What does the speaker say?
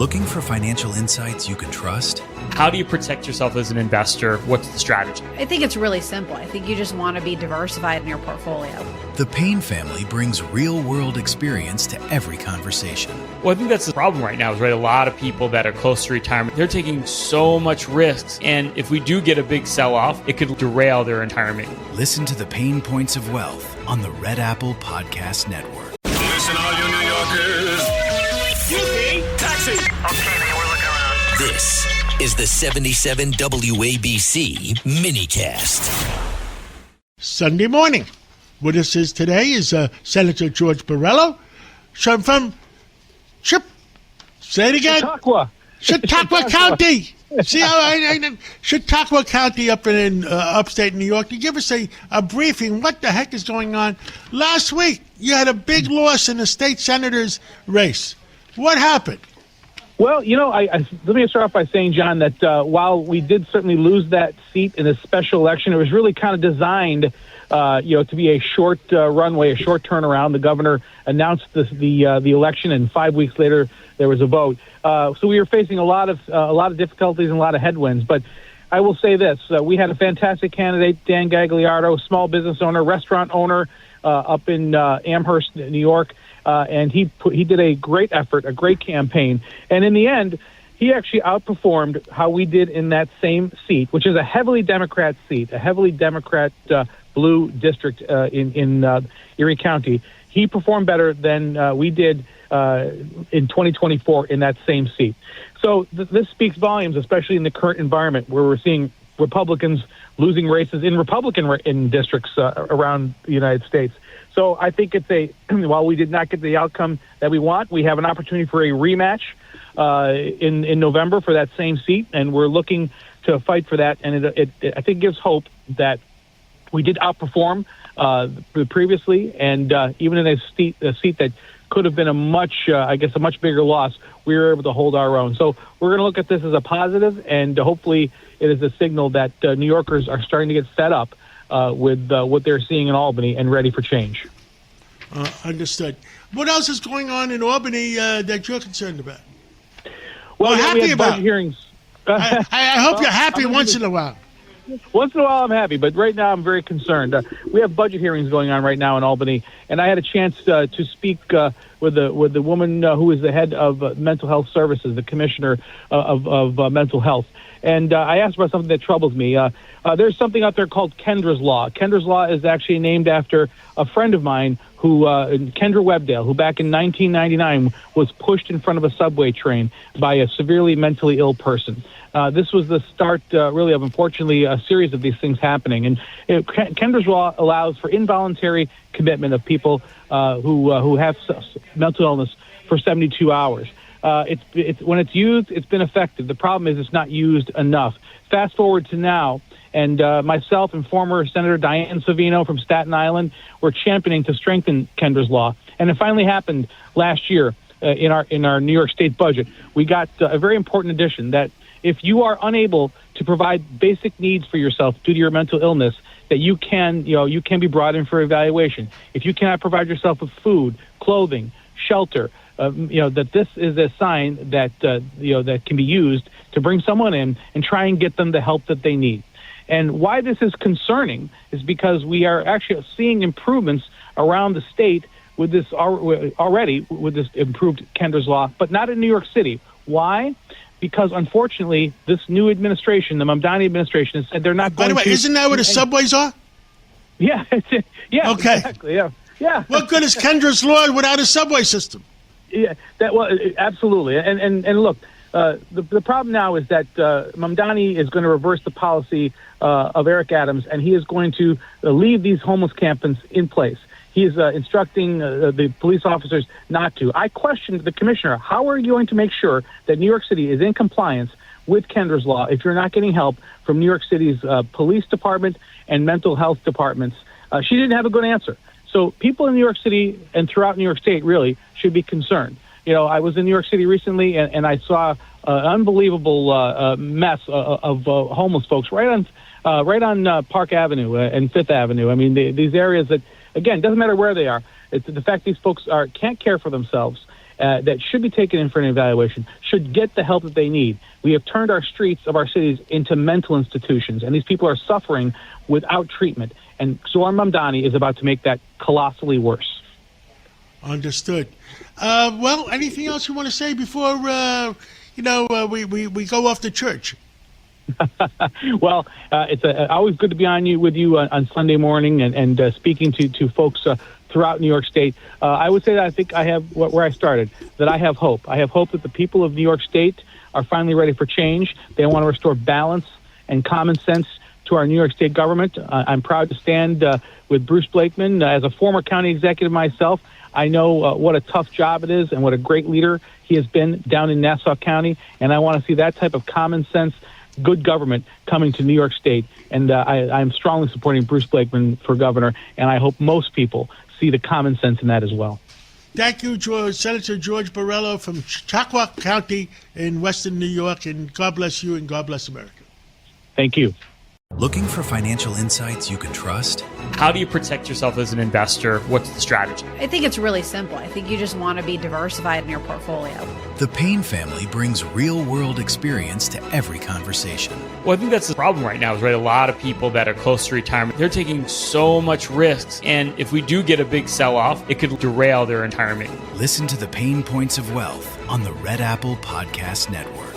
Looking for financial insights you can trust? How do you protect yourself as an investor? What's the strategy? I think it's really simple. I think you just want to be diversified in your portfolio. The Payne family brings real-world experience to every conversation. Well, I think that's the problem right now is, right, a lot of people that are close to retirement, they're taking so much risks. And if we do get a big sell-off, it could derail their retirement. Listen to the Pain Points of Wealth on the Red Apple Podcast Network. Listen, all you New Yorkers. Taxi. Okay, man, we're looking around. This is the 77 WABC minicast. Sunday morning. With us today is Senator George Borrello from say it again. Chautauqua County. See how I Chautauqua County up in upstate New York. You give us a briefing. What the heck is going on? Last week, you had a big loss in the state senator's race. What happened? Well, let me start off by saying, John, that while we did certainly lose that seat in a special election, it was really kind of designed, to be a short runway, a short turnaround. The governor announced the election, and 5 weeks later there was a vote. So we were facing a lot of difficulties and a lot of headwinds. But I will say this: we had a fantastic candidate, Dan Gagliardo, small business owner, restaurant owner, up in Amherst, New York. And he did a great effort, a great campaign. And in the end, he actually outperformed how we did in that same seat, which is a heavily Democrat seat, a heavily Democrat blue district in Erie County. He performed better than we did in 2024 in that same seat. So this speaks volumes, especially in the current environment where we're seeing Republicans losing races in districts around the United States. So I think while we did not get the outcome that we want, we have an opportunity for a rematch in November for that same seat, and we're looking to fight for that. And it I think gives hope that we did outperform previously, and even in a seat that could have been a much bigger loss, we were able to hold our own. So we're going to look at this as a positive, and hopefully it is a signal that New Yorkers are starting to get fed up with what they're seeing in Albany and ready for change. Understood. What else is going on in Albany that you're concerned about? Well, happy about budget hearings. I hope you're happy once in a while. Once in a while I'm happy, but right now I'm very concerned. We have budget hearings going on right now in Albany, and I had a chance to speak with the woman who is the head of mental health services, the commissioner of mental health. And I asked about something that troubles me. There's something out there called Kendra's Law. Kendra's Law is actually named after a friend of mine Kendra Webdale, who back in 1999 was pushed in front of a subway train by a severely mentally ill person. This was the start, really, of, unfortunately, a series of these things happening. And Kendra's Law allows for involuntary commitment of people who have mental illness for 72 hours. When it's used, it's been effective. The problem is it's not used enough. Fast forward to now, and myself and former Senator Diane Savino from Staten Island were championing to strengthen Kendra's Law, and it finally happened last year in our New York State budget. We got a very important addition that if you are unable to provide basic needs for yourself due to your mental illness, that you can be brought in for evaluation. If you cannot provide yourself with food, clothing, shelter, that this is a sign that that can be used to bring someone in and try and get them the help that they need. And why this is concerning is because we are actually seeing improvements around the state with this already with this improved Kendra's Law, but not in New York City. Why? Because unfortunately, this new administration, the Mamdani administration, has said they're not going to. By the way, isn't that where the subways are? Yeah. Yeah. Okay. Exactly. Yeah. What good is Kendra's Law without a subway system? Yeah. Absolutely. And look, the problem now is that Mamdani is going to reverse the policy of Eric Adams, and he is going to leave these homeless camps in place. He is instructing the police officers not to. I questioned the commissioner, how are you going to make sure that New York City is in compliance with Kendra's Law if you're not getting help from New York City's police department and mental health departments? She didn't have a good answer. So people in New York City and throughout New York State really should be concerned. I was in New York City recently, and I saw an unbelievable mess of homeless folks right on Park Avenue and Fifth Avenue. I mean, these areas that, again, doesn't matter where they are. It's the fact these folks can't care for themselves, that should be taken in for an evaluation should get the help that they need. We have turned our streets of our cities into mental institutions, and these people are suffering without treatment. And Zohar Mamdani is about to make that colossally worse. Understood. Well, anything else you want to say before we go off to church? Well, it's always good to be with you on Sunday morning and speaking to folks throughout New York State. I would say that I think I have where I started, that I have hope. I have hope that the people of New York State are finally ready for change. They want to restore balance and common sense to our New York State government. I'm proud to stand with Bruce Blakeman. As a former county executive myself, I know what a tough job it is and what a great leader he has been down in Nassau County, and I want to see that type of common sense, good government coming to New York State. And I'm strongly supporting Bruce Blakeman for governor, and I hope most people see the common sense in that as well. Thank you, Senator George Borrello from Chautauqua County in Western New York, and God bless you and God bless America. Thank you. Looking for financial insights you can trust? How do you protect yourself as an investor? What's the strategy? I think it's really simple. I think you just want to be diversified in your portfolio. The Payne family brings real-world experience to every conversation. Well, I think that's the problem right now is, right, a lot of people that are close to retirement, they're taking so much risks. And if we do get a big sell-off, it could derail their retirement. Listen to the Pain Points of Wealth on the Red Apple Podcast Network.